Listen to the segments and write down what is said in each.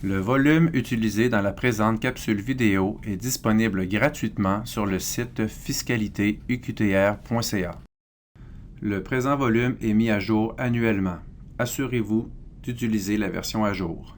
Le volume utilisé dans la présente capsule vidéo est disponible gratuitement sur le site fiscalité-uqtr.ca. Le présent volume est mis à jour annuellement. Assurez-vous d'utiliser la version à jour.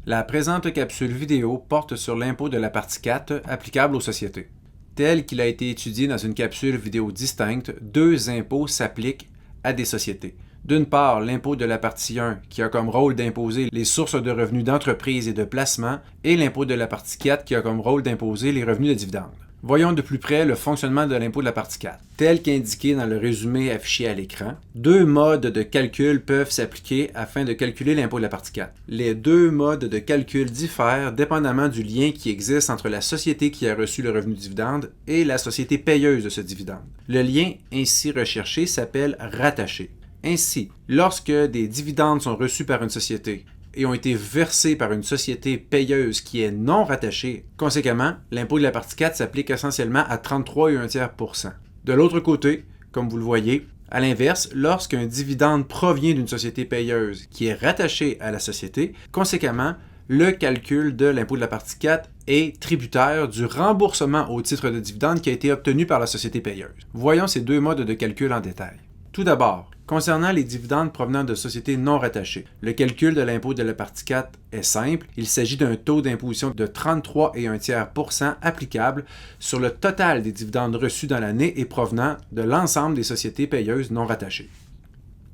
La présente capsule vidéo porte sur l'impôt de la partie 4 applicable aux sociétés. Tel qu'il a été étudié dans une capsule vidéo distincte, deux impôts s'appliquent à des sociétés. D'une part, l'impôt de la partie 1 qui a comme rôle d'imposer les sources de revenus d'entreprise et de placement et l'impôt de la partie 4 qui a comme rôle d'imposer les revenus de dividendes. Voyons de plus près le fonctionnement de l'impôt de la partie 4. Tel qu'indiqué dans le résumé affiché à l'écran, deux modes de calcul peuvent s'appliquer afin de calculer l'impôt de la partie 4. Les deux modes de calcul diffèrent dépendamment du lien qui existe entre la société qui a reçu le revenu dividende et la société payeuse de ce dividende. Le lien ainsi recherché s'appelle rattaché. Ainsi, lorsque des dividendes sont reçus par une société et ont été versés par une société payeuse qui est non rattachée, conséquemment, l'impôt de la partie 4 s'applique essentiellement à 33,1%. De l'autre côté, comme vous le voyez, à l'inverse, lorsqu'un dividende provient d'une société payeuse qui est rattachée à la société, conséquemment, le calcul de l'impôt de la partie 4 est tributaire du remboursement au titre de dividende qui a été obtenu par la société payeuse. Voyons ces deux modes de calcul en détail. Tout d'abord, concernant les dividendes provenant de sociétés non rattachées, le calcul de l'impôt de la partie 4 est simple. Il s'agit d'un taux d'imposition de 33,1% applicable sur le total des dividendes reçus dans l'année et provenant de l'ensemble des sociétés payeuses non rattachées.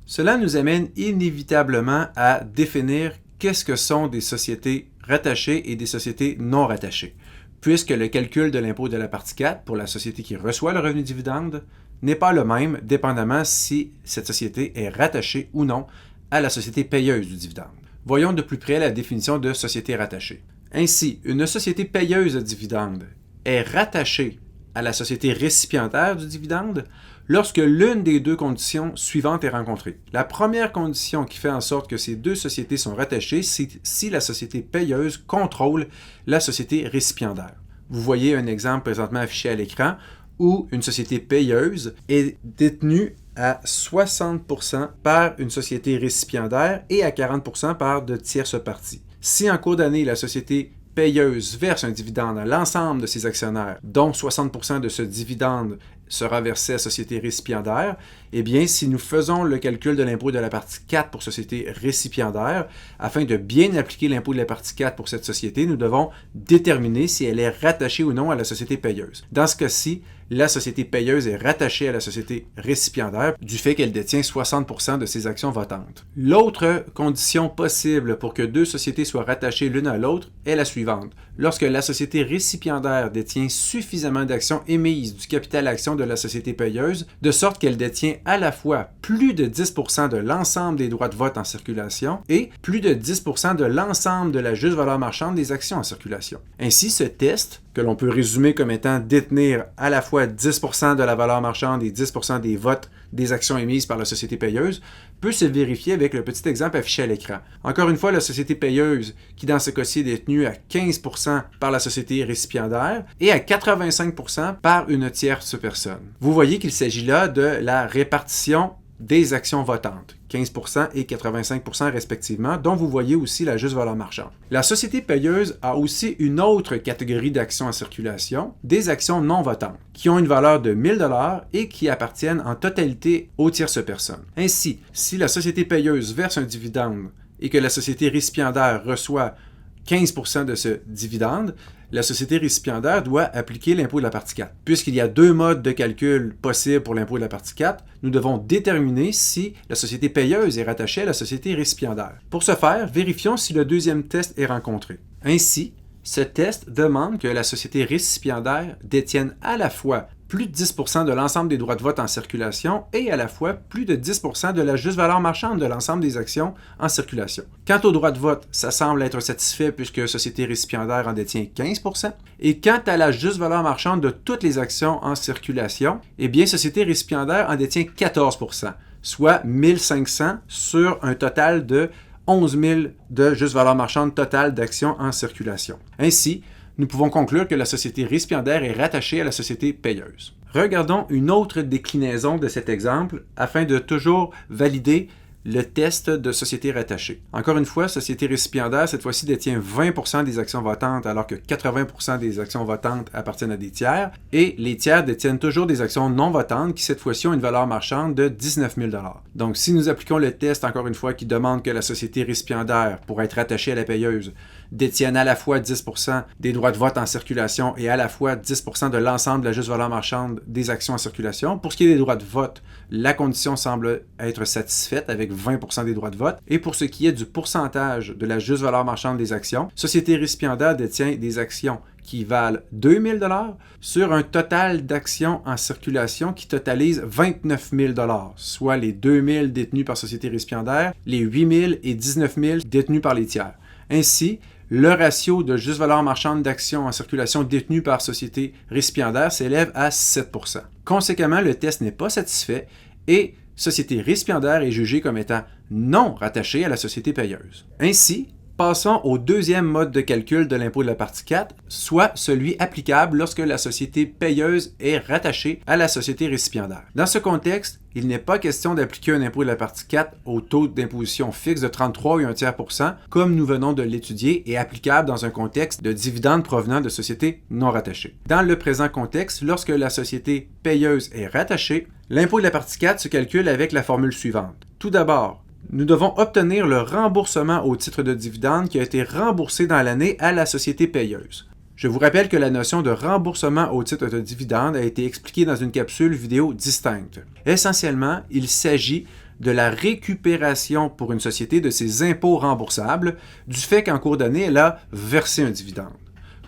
Cela nous amène inévitablement à définir qu'est-ce que sont des sociétés rattachées et des sociétés non rattachées, puisque le calcul de l'impôt de la partie 4 pour la société qui reçoit le revenu dividende n'est pas le même dépendamment si cette société est rattachée ou non à la société payeuse du dividende. Voyons de plus près la définition de société rattachée. Ainsi, une société payeuse de dividende est rattachée à la société récipiendaire du dividende lorsque l'une des deux conditions suivantes est rencontrée. La première condition qui fait en sorte que ces deux sociétés sont rattachées, c'est si la société payeuse contrôle la société récipiendaire. Vous voyez un exemple présentement affiché à l'écran où une société payeuse est détenue à 60% par une société récipiendaire et à 40% par de tierces parties. Si en cours d'année, la société payeuse verse un dividende à l'ensemble de ses actionnaires, dont 60% de ce dividende sera versé à la société récipiendaire, eh bien, si nous faisons le calcul de l'impôt de la partie 4 pour société récipiendaire, afin de bien appliquer l'impôt de la partie 4 pour cette société, nous devons déterminer si elle est rattachée ou non à la société payeuse. Dans ce cas-ci, la société payeuse est rattachée à la société récipiendaire du fait qu'elle détient 60% de ses actions votantes. L'autre condition possible pour que deux sociétés soient rattachées l'une à l'autre est la suivante. Lorsque la société récipiendaire détient suffisamment d'actions émises du capital action de la société payeuse, de sorte qu'elle détient à la fois plus de 10% de l'ensemble des droits de vote en circulation et plus de 10% de l'ensemble de la juste valeur marchande des actions en circulation. Ainsi, ce test, que l'on peut résumer comme étant détenir à la fois 10% de la valeur marchande et 10% des votes des actions émises par la société payeuse, peut se vérifier avec le petit exemple affiché à l'écran. Encore une fois, la société payeuse, qui dans ce cas-ci est détenue à 15% par la société récipiendaire et à 85% par une tierce personne. Vous voyez qu'il s'agit là de la répartition des actions votantes, 15% et 85% respectivement, dont vous voyez aussi la juste valeur marchande. La société payeuse a aussi une autre catégorie d'actions en circulation, des actions non votantes, qui ont une valeur de 1000 $ et qui appartiennent en totalité aux tierces personnes. Ainsi, si la société payeuse verse un dividende et que la société récipiendaire reçoit 15% de ce dividende, la société récipiendaire doit appliquer l'impôt de la partie 4. Puisqu'il y a deux modes de calcul possibles pour l'impôt de la partie 4, nous devons déterminer si la société payeuse est rattachée à la société récipiendaire. Pour ce faire, vérifions si le deuxième test est rencontré. Ainsi, ce test demande que la société récipiendaire détienne à la fois plus de 10% de l'ensemble des droits de vote en circulation et à la fois plus de 10% de la juste valeur marchande de l'ensemble des actions en circulation. Quant aux droits de vote, ça semble être satisfait puisque société récipiendaire en détient 15%. Et quant à la juste valeur marchande de toutes les actions en circulation, eh bien, société récipiendaire en détient 14%, soit 1500 sur un total de 11 000 de juste valeur marchande totale d'actions en circulation. Ainsi, nous pouvons conclure que la société récipiendaire est rattachée à la société payeuse. Regardons une autre déclinaison de cet exemple afin de toujours valider le test de société rattachée. Encore une fois, société récipiendaire, cette fois-ci, détient 20% des actions votantes, alors que 80% des actions votantes appartiennent à des tiers. Et les tiers détiennent toujours des actions non votantes qui, cette fois-ci, ont une valeur marchande de 19 000 $. Donc, si nous appliquons le test, encore une fois, qui demande que la société récipiendaire, pour être rattachée à la payeuse, détienne à la fois 10% des droits de vote en circulation et à la fois 10% de l'ensemble de la juste valeur marchande des actions en circulation. Pour ce qui est des droits de vote, la condition semble être satisfaite avec 20% des droits de vote. Et pour ce qui est du pourcentage de la juste valeur marchande des actions, Société récipiendaire détient des actions qui valent 2 000 $ sur un total d'actions en circulation qui totalise 29 000 $, soit les 2 000 détenus par Société récipiendaire, les 8 000 et 19 000 détenus par les tiers. Ainsi, le ratio de juste valeur marchande d'actions en circulation détenues par société récipiendaire s'élève à 7%. Conséquemment, le test n'est pas satisfait et société récipiendaire est jugée comme étant non rattachée à la société payeuse. Ainsi, passons au deuxième mode de calcul de l'impôt de la partie 4, soit celui applicable lorsque la société payeuse est rattachée à la société récipiendaire. Dans ce contexte, il n'est pas question d'appliquer un impôt de la partie 4 au taux d'imposition fixe de 33,1%, comme nous venons de l'étudier, et applicable dans un contexte de dividendes provenant de sociétés non rattachées. Dans le présent contexte, lorsque la société payeuse est rattachée, l'impôt de la partie 4 se calcule avec la formule suivante. Tout d'abord, nous devons obtenir le remboursement au titre de dividende qui a été remboursé dans l'année à la société payeuse. Je vous rappelle que la notion de remboursement au titre de dividende a été expliquée dans une capsule vidéo distincte. Essentiellement, il s'agit de la récupération pour une société de ses impôts remboursables du fait qu'en cours d'année, elle a versé un dividende.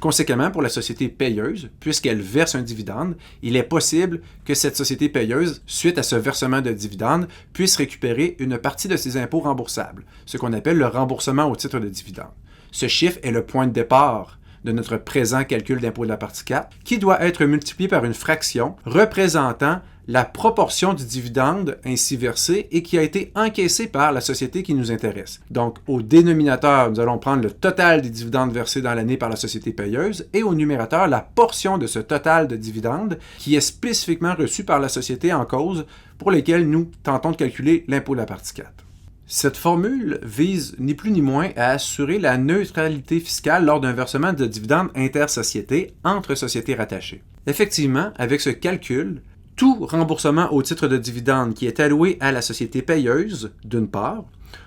Conséquemment, pour la société payeuse, puisqu'elle verse un dividende, il est possible que cette société payeuse, suite à ce versement de dividende, puisse récupérer une partie de ses impôts remboursables, ce qu'on appelle le remboursement au titre de dividende. Ce chiffre est le point de départ de notre présent calcul d'impôt de la partie 4, qui doit être multiplié par une fraction représentant la proportion du dividende ainsi versé et qui a été encaissé par la société qui nous intéresse. Donc, au dénominateur, nous allons prendre le total des dividendes versés dans l'année par la société payeuse et au numérateur, la portion de ce total de dividendes qui est spécifiquement reçu par la société en cause pour lesquelles nous tentons de calculer l'impôt de la partie 4. Cette formule vise ni plus ni moins à assurer la neutralité fiscale lors d'un versement de dividendes intersociétés entre sociétés rattachées. Effectivement, avec ce calcul, tout remboursement au titre de dividende qui est alloué à la société payeuse, d'une part,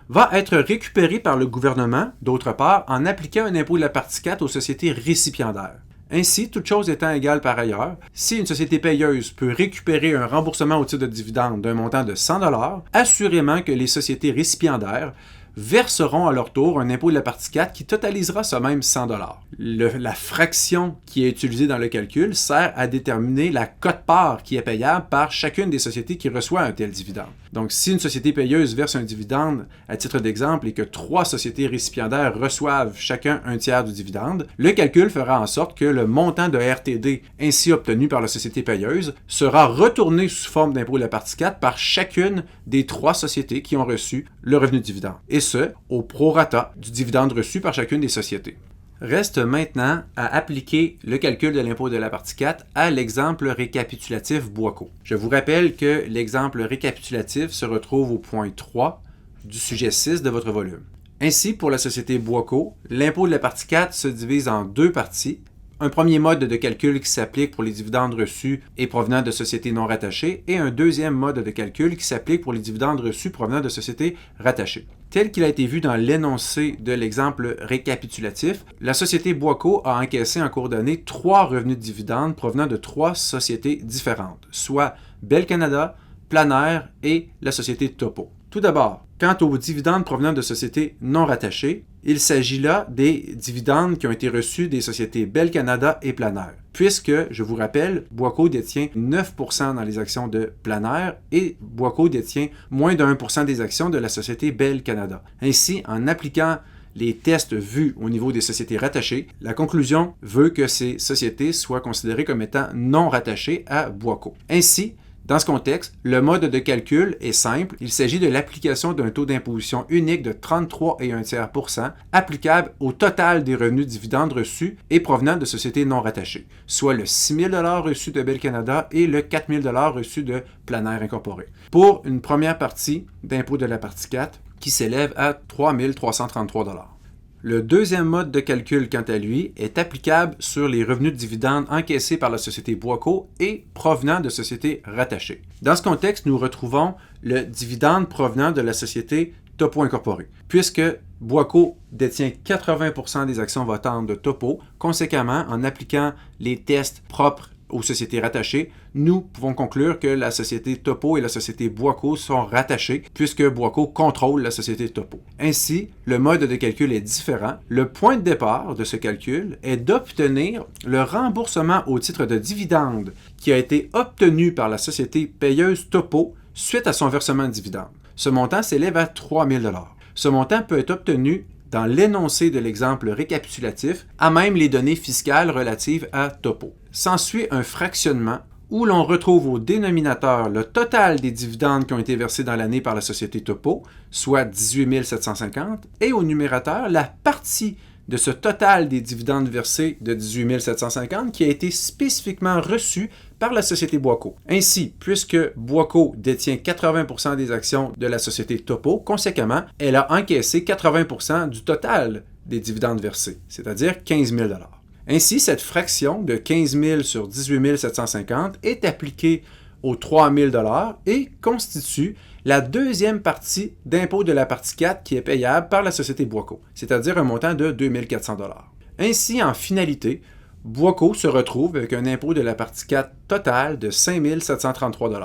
va être récupéré par le gouvernement, d'autre part, en appliquant un impôt de la partie 4 aux sociétés récipiendaires. Ainsi, toute chose étant égale par ailleurs, si une société payeuse peut récupérer un remboursement au titre de dividende d'un montant de 100 $, assurément que les sociétés récipiendaires verseront à leur tour un impôt de la partie 4 qui totalisera ce même 100 $. La fraction qui est utilisée dans le calcul sert à déterminer la quote-part qui est payable par chacune des sociétés qui reçoit un tel dividende. Donc, si une société payeuse verse un dividende, à titre d'exemple, et que 3 sociétés récipiendaires reçoivent chacun un tiers du dividende, le calcul fera en sorte que le montant de RTD ainsi obtenu par la société payeuse sera retourné sous forme d'impôt de la partie 4 par chacune des 3 sociétés qui ont reçu le revenu de dividende. Et ce, au prorata du dividende reçu par chacune des sociétés. Reste maintenant à appliquer le calcul de l'impôt de la partie 4 à l'exemple récapitulatif Boiscot. Je vous rappelle que l'exemple récapitulatif se retrouve au point 3 du sujet 6 de votre volume. Ainsi, pour la société Boiscot, l'impôt de la partie 4 se divise en 2 parties. Un premier mode de calcul qui s'applique pour les dividendes reçus et provenant de sociétés non rattachées et un deuxième mode de calcul qui s'applique pour les dividendes reçus provenant de sociétés rattachées. Tel qu'il a été vu dans l'énoncé de l'exemple récapitulatif, la société Boiscot a encaissé en cours d'année 3 revenus de dividendes provenant de 3 sociétés différentes, soit Bell Canada, Planair et la société Topo. Tout d'abord, quant aux dividendes provenant de sociétés non rattachées, il s'agit là des dividendes qui ont été reçus des sociétés Bell Canada et Planair, puisque, je vous rappelle, Boiscot détient 9% dans les actions de Planair et Boiscot détient moins de 1% des actions de la société Bell Canada. Ainsi, en appliquant les tests vus au niveau des sociétés rattachées, la conclusion veut que ces sociétés soient considérées comme étant non rattachées à Boiscot. Ainsi, Dans ce contexte, le mode de calcul est simple. Il s'agit de l'application d'un taux d'imposition unique de 33,1% applicable au total des revenus dividendes reçus et provenant de sociétés non rattachées, soit le 6 000 $ reçu de Bell Canada et le 4 000 $ reçu de Planair Incorporé, pour une première partie d'impôt de la partie 4 qui s'élève à 3 333 $. Le deuxième mode de calcul, quant à lui, est applicable sur les revenus de dividendes encaissés par la société Boisco et provenant de sociétés rattachées. Dans ce contexte, nous retrouvons le dividende provenant de la société Topo Incorporée, puisque Boisco détient 80% des actions votantes de Topo. Conséquemment, en appliquant les tests propres aux sociétés rattachées, nous pouvons conclure que la société Topo et la société Boisco sont rattachées puisque Boisco contrôle la société Topo. Ainsi, le mode de calcul est différent. Le point de départ de ce calcul est d'obtenir le remboursement au titre de dividende qui a été obtenu par la société payeuse Topo suite à son versement de dividende. Ce montant s'élève à 3 000 $. Ce montant peut être obtenu dans l'énoncé de l'exemple récapitulatif, à même les données fiscales relatives à Topo. S'ensuit un fractionnement où l'on retrouve au dénominateur le total des dividendes qui ont été versés dans l'année par la société Topo, soit 18 750, et au numérateur la partie de ce total des dividendes versés de 18 750 qui a été spécifiquement reçu par la société Boisco. Ainsi, puisque Boisco détient 80% des actions de la société Topo, conséquemment, elle a encaissé 80% du total des dividendes versés, c'est-à-dire 15 000 $. Ainsi, cette fraction de 15 000 sur 18 750 est appliquée aux 3 000 $ et constitue la deuxième partie d'impôt de la partie 4 qui est payable par la société Boisco, c'est-à-dire un montant de 2 400 $. Ainsi, en finalité, Boisco se retrouve avec un impôt de la partie 4 total de 5 733 $.